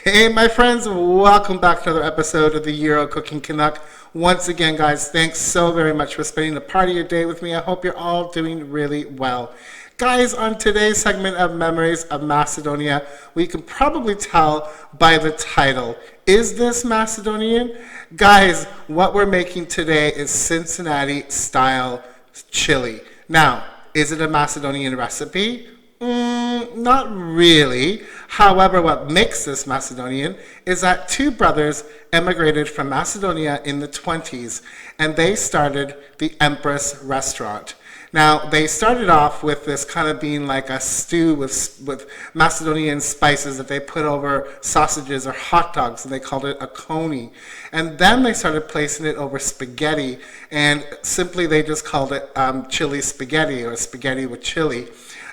Hey, my friends, welcome back to another episode of the Euro Cooking Canuck. Once again, guys, thanks so very much for spending a part of your day with me. I hope you're all doing really well. Guys, on today's segment of Memories of Macedonia, we can probably tell by the title. Is this Macedonian? Guys, what we're making today is Cincinnati Style Chili. Now, is it a Macedonian recipe? Not really. However, what makes this Macedonian is that two brothers emigrated from Macedonia in the 20s, and they started the Empress Restaurant. Now, they started off with this kind of being like a stew with Macedonian spices that they put over sausages or hot dogs, and they called it a coney. And then they started placing it over spaghetti, and simply they just called it chili spaghetti or spaghetti with chili.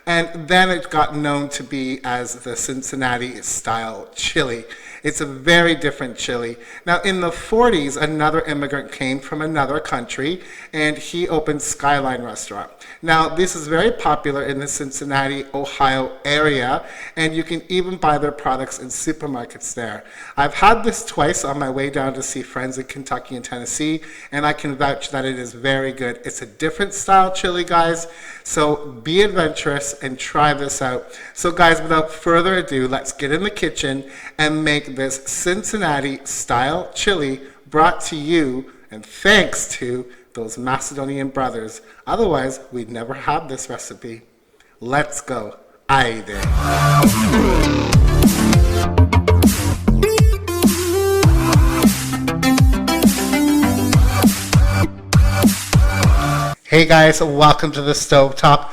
And then it got known to be as the Cincinnati Style Chili. It's a very different chili. Now, in the 40s, another immigrant came from another country, and he opened Skyline Restaurant. Now, this is very popular in the Cincinnati, Ohio area, and you can even buy their products in supermarkets there. I've had this twice on my way down to see friends in Kentucky and Tennessee, and I can vouch that it is very good. It's a different style chili, guys, so be adventurous and try this out. So, guys, without further ado, let's get in the kitchen and make this Cincinnati Style Chili, brought to you and thanks to those Macedonian brothers. Otherwise, we'd never have this recipe. Let's go. Haydi. Hey guys, welcome to the Stovetop.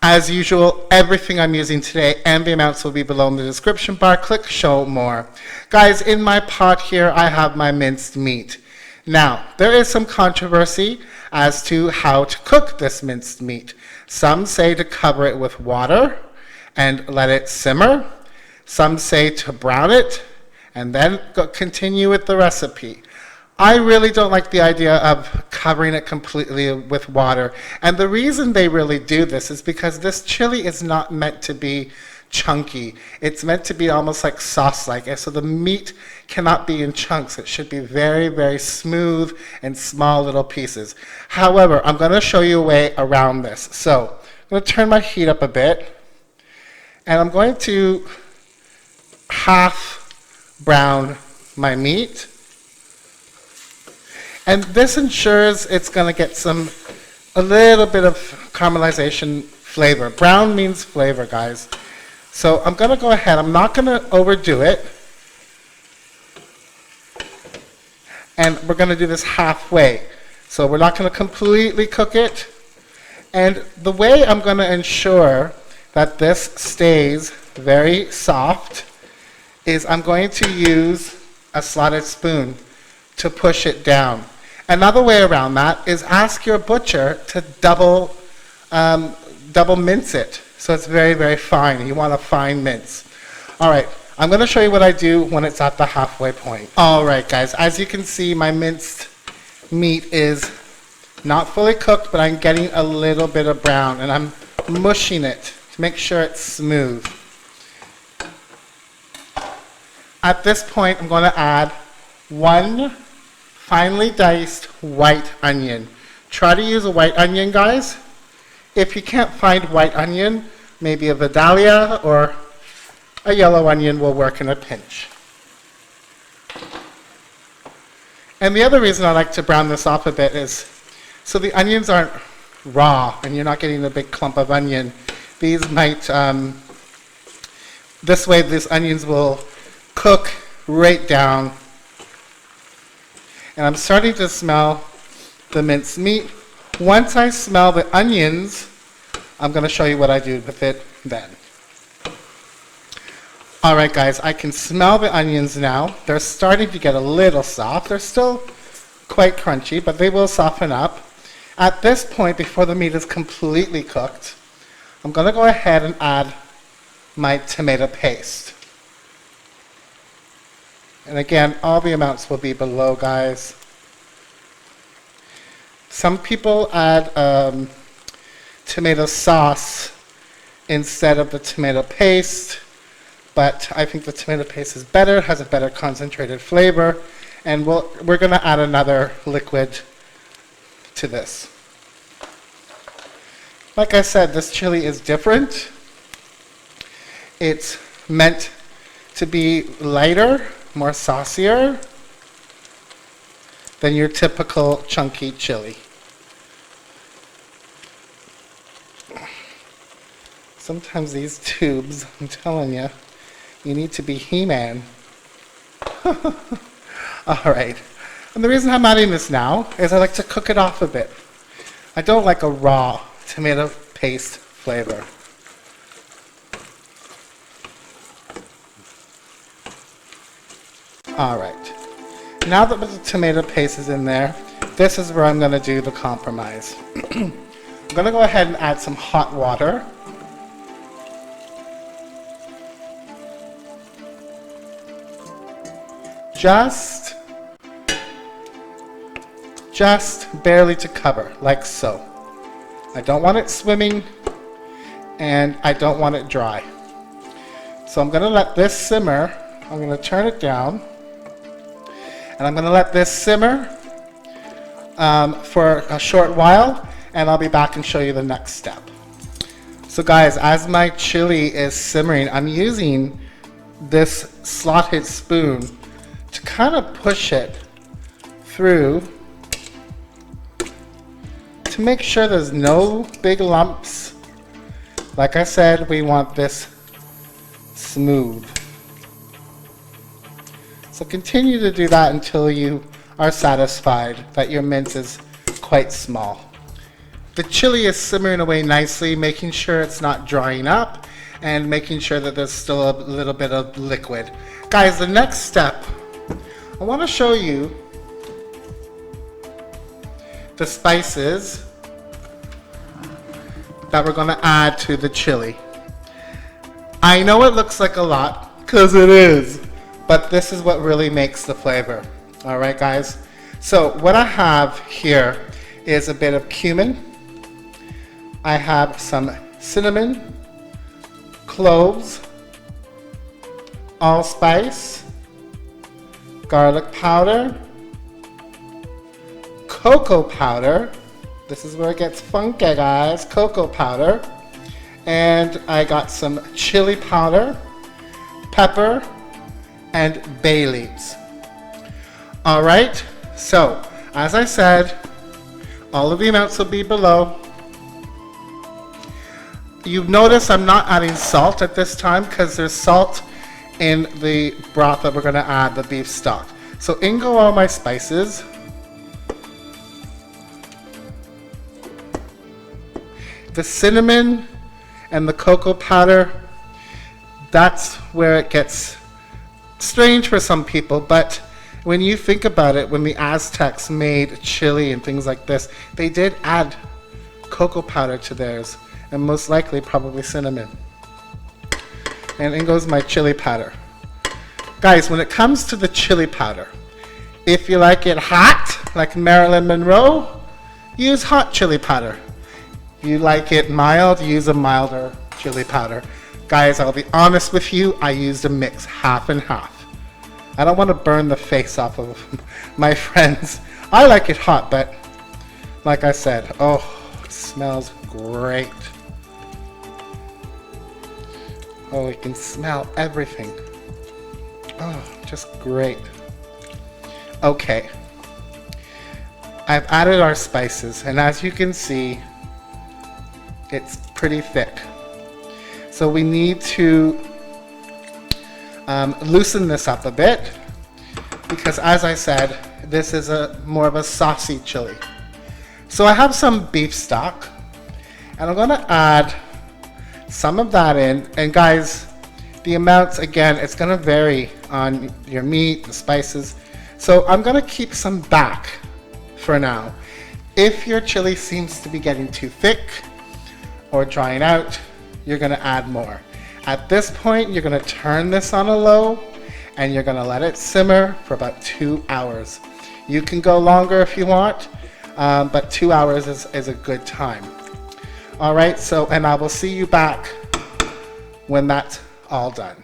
As usual, everything I'm using today and the amounts will be below in the description bar. Click show more. Guys, in my pot here, I have my minced meat. Now, there is some controversy as to how to cook this minced meat. Some say to cover it with water and let it simmer. Some say to brown it and then continue with the recipe. I really don't like the idea of covering it completely with water. And the reason they really do this is because this chili is not meant to be chunky. It's meant to be almost like sauce-like. And so the meat cannot be in chunks. It should be very, very smooth and small little pieces. However, I'm going to show you a way around this. So I'm going to turn my heat up a bit. And I'm going to half brown my meat. And this ensures it's going to get a little bit of caramelization flavor. Brown means flavor, guys. So I'm going to go ahead. I'm not going to overdo it. And we're going to do this halfway. So we're not going to completely cook it. And the way I'm going to ensure that this stays very soft is I'm going to use a slotted spoon to push it down. Another way around that is ask your butcher to double mince it. So it's very, very fine. You want a fine mince. All right, I'm going to show you what I do when it's at the halfway point. All right, guys, as you can see, my minced meat is not fully cooked, but I'm getting a little bit of brown, and I'm mushing it to make sure it's smooth. At this point, I'm going to add one finely diced white onion. Try to use a white onion, guys. If you can't find white onion, maybe a Vidalia or a yellow onion will work in a pinch. And the other reason I like to brown this off a bit is so the onions aren't raw and you're not getting a big clump of onion. These might, this way these onions will cook right down. And I'm starting to smell the minced meat. Once I smell the onions, I'm going to show you what I do with it then. All right, guys, I can smell the onions now. They're starting to get a little soft. They're still quite crunchy, but they will soften up. At this point, before the meat is completely cooked, I'm going to go ahead and add my tomato paste. And again, all the amounts will be below, guys. Some people add tomato sauce instead of the tomato paste. but I think the tomato paste is better, has a better concentrated flavor, and we're going to add another liquid to this. Like I said, this chili is different. It's meant to be lighter, more saucier than your typical chunky chili. Sometimes these tubes, I'm telling you, you need to be He-Man. All right. And the reason I'm adding this now is I like to cook it off a bit. I don't like a raw tomato paste flavor. All right. Now that the tomato paste is in there, this is where I'm going to do the compromise. I'm going to go ahead and add some hot water. Just barely to cover, like so. I don't want it swimming, and I don't want it dry. So I'm going to let this simmer. I'm going to turn it down, and I'm going to let this simmer for a short while, and I'll be back and show you the next step. So guys, as my chili is simmering, I'm using this slotted spoon to kind of push it through to make sure there's no big lumps. Like I said, we want this smooth. So continue to do that until you are satisfied that your mince is quite small. The chili is simmering away nicely, making sure it's not drying up and making sure that there's still a little bit of liquid. Guys, the next step, I want to show you the spices that we're going to add to the chili. I know it looks like a lot, because it is, but this is what really makes the flavor. All right, guys? So what I have here is a bit of cumin. I have some cinnamon, cloves, allspice, garlic powder, cocoa powder. This is where it gets funky, guys. Cocoa powder. And I got some chili powder, pepper, and bay leaves. All right. So, as I said, all of the amounts will be below. You've noticed I'm not adding salt at this time because there's salt in the broth that we're going to add, the beef stock. So in go all my spices. The cinnamon and the cocoa powder, that's where it gets strange for some people, but when you think about it, when the Aztecs made chili and things like this, they did add cocoa powder to theirs, and most likely probably cinnamon. And in goes my chili powder. Guys, when it comes to the chili powder, if you like it hot, like Marilyn Monroe, use hot chili powder. You like it mild, use a milder chili powder. Guys, I'll be honest with you, I used a mix, half and half. I don't want to burn the face off of my friends. I like it hot, but like I said, oh, it smells great. Oh, you can smell everything. Oh, just great. Okay. I've added our spices, and as you can see, it's pretty thick. So we need to loosen this up a bit, because as I said, this is more of a saucy chili. So I have some beef stock, and I'm going to add some of that in. And guys, the amounts, again, it's going to vary on your meat, the spices. So I'm going to keep some back for now. If your chili seems to be getting too thick or drying out, you're going to add more. At this point, you're going to turn this on a low, and you're going to let it simmer for about 2 hours. You can go longer if you want, but 2 hours is a good time. All right, so, and I will see you back when that's all done.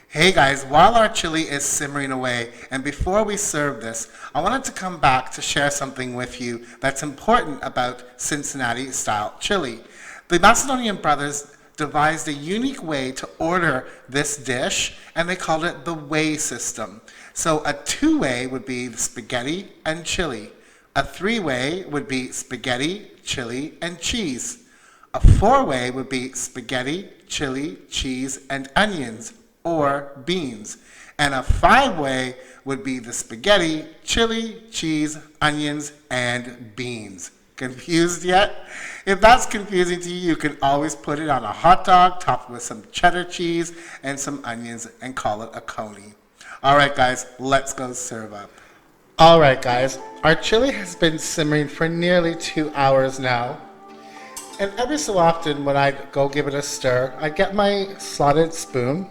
Hey guys, while our chili is simmering away, and before we serve this, I wanted to come back to share something with you that's important about Cincinnati Style Chili. The Macedonian brothers devised a unique way to order this dish, and they called it the way system. So a two-way would be spaghetti and chili. A three-way would be spaghetti, chili, and cheese. A four-way would be spaghetti, chili, cheese, and onions, or beans. And a five-way would be the spaghetti, chili, cheese, onions, and beans. Confused yet? If that's confusing to you, you can always put it on a hot dog, topped with some cheddar cheese and some onions, and call it a coney. All right, guys, let's go serve up. All right, guys, our chili has been simmering for nearly 2 hours now. And every so often when I go give it a stir, I get my slotted spoon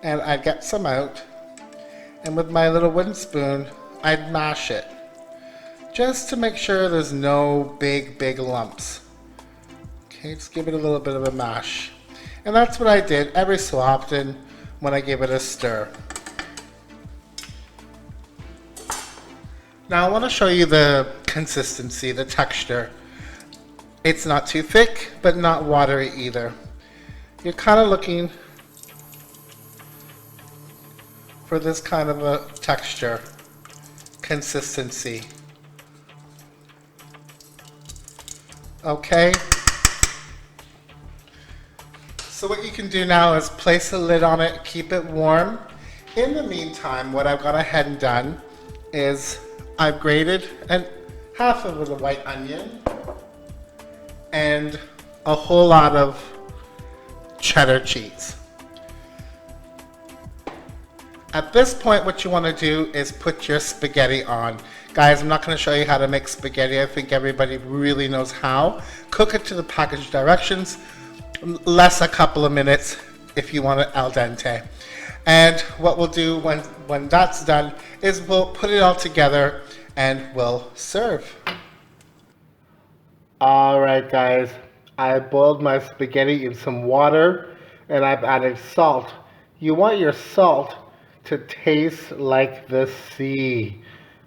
and I'd get some out, and with my little wooden spoon, I'd mash it, just to make sure there's no big lumps. Okay, just give it a little bit of a mash. And that's what I did every so often when I gave it a stir. Now I want to show you the consistency, the texture. It's not too thick, but not watery either. You're kind of looking for this kind of a texture, consistency. Okay? So what you can do now is place a lid on it, keep it warm. In the meantime, what I've gone ahead and done is I've grated half of the white onion and a whole lot of cheddar cheese. At this point, what you want to do is put your spaghetti on. Guys, I'm not going to show you how to make spaghetti. I think everybody really knows how. Cook it to the package directions, less a couple of minutes if you want it al dente. And what we'll do when that's done is we'll put it all together and we'll serve. All right, guys, I boiled my spaghetti in some water and I've added salt. You want your salt to taste like the sea.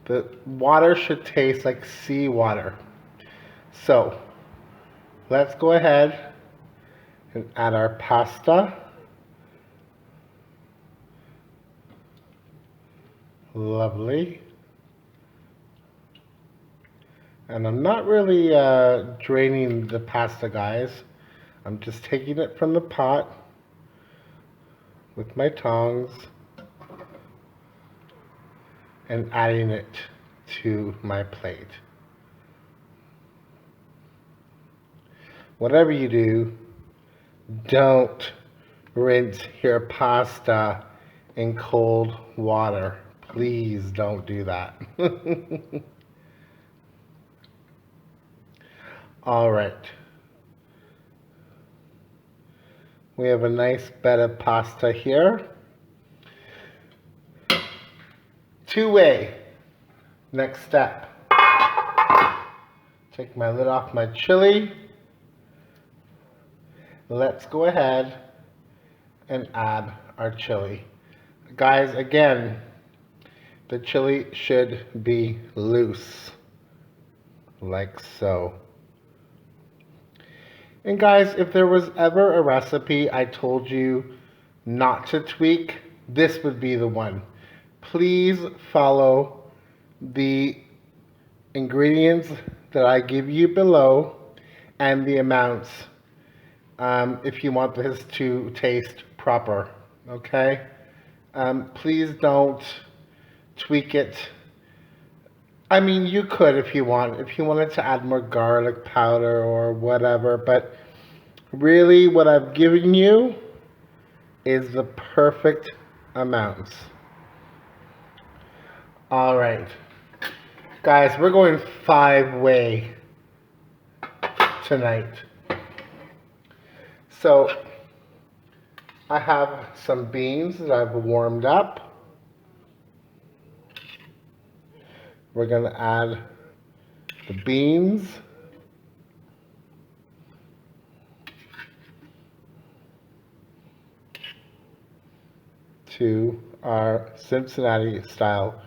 The water should taste like seawater. So let's go ahead and add our pasta. Lovely. And I'm not really draining the pasta, guys. I'm just taking it from the pot with my tongs and adding it to my plate. Whatever you do, don't rinse your pasta in cold water. Please don't do that. All right. We have a nice bed of pasta here. Two-way. Next step. Take my lid off my chili. Let's go ahead and add our chili. Guys, again, the chili should be loose, like so. And guys, if there was ever a recipe I told you not to tweak, this would be the one. Please follow the ingredients that I give you below and the amounts if you want this to taste proper, okay? Please don't tweak it. I mean, you could if you want. If you wanted to add more garlic powder or whatever, but really what I've given you is the perfect amounts. All right. Guys, we're going 5-way tonight. So I have some beans that I've warmed up. We're going to add the beans. to our Cincinnati Style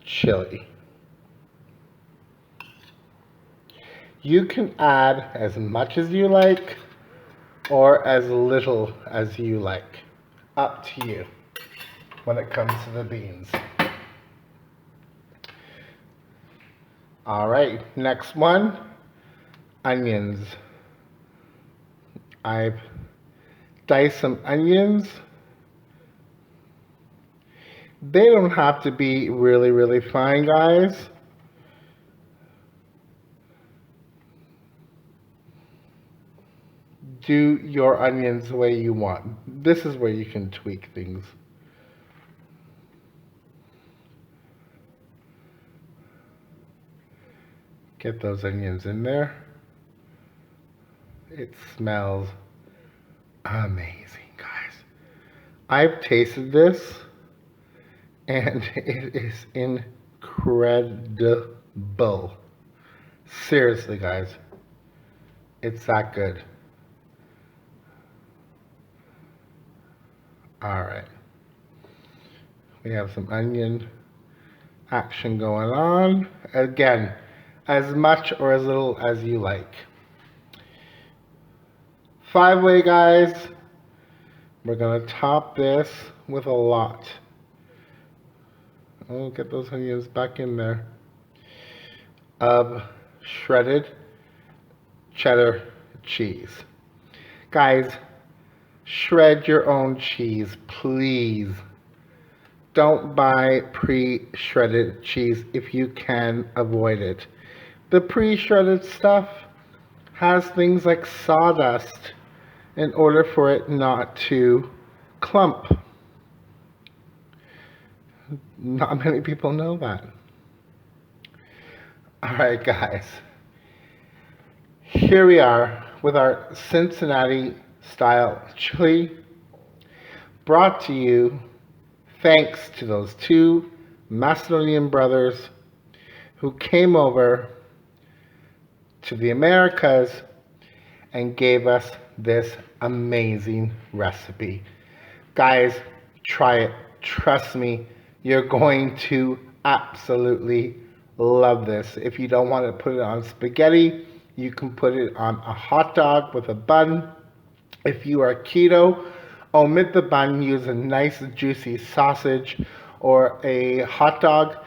Chili. You can add as much as you like or as little as you like. Up to you when it comes to the beans. All right, next one, onions. I've diced some onions. They don't have to be really fine, guys. Do your onions the way you want. This is where you can tweak things. Get those onions in there. It smells amazing, guys. I've tasted this and it is incredible. Seriously, guys. It's that good. All right. We have some onion action going on. Again, as much or as little as you like. 5-way, guys. We're gonna top this with a lot. Oh, get those onions back in there. Of shredded cheddar cheese. Guys, shred your own cheese, please. Don't buy pre-shredded cheese if you can avoid it. The pre-shredded stuff has things like sawdust in order for it not to clump. Not many people know that. All right, guys. Here we are with our Cincinnati Style Chili, brought to you thanks to those two Macedonian brothers who came over to the Americas and gave us this amazing recipe. Guys, try it. Trust me, you're going to absolutely love this. If you don't want to put it on spaghetti, you can put it on a hot dog with a bun. If you are keto, omit the bun, use a nice juicy sausage or a hot dog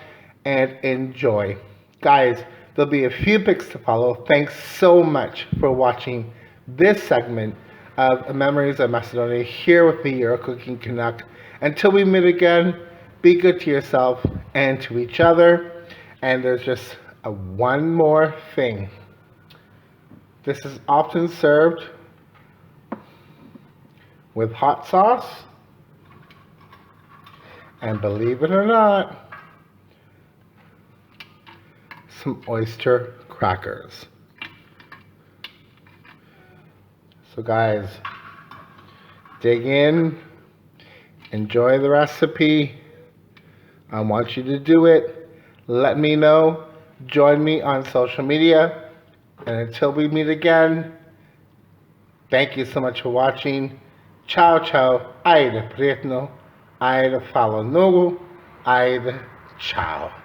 and enjoy. Guys, there'll be a few pics to follow. Thanks so much for watching this segment of Memories of Macedonia here with me, your Cooking Canuck. Until we meet again, be good to yourself and to each other. And there's just one more thing. This is often served with hot sauce, and believe it or not, some oyster crackers. So guys, dig in, enjoy the recipe. I want you to do it. Let me know. Join me on social media. And until we meet again, thank you so much for watching. Ciao, ciao. Ajde, prijetno. Ajde, hvala mnogo. Ajde, ciao.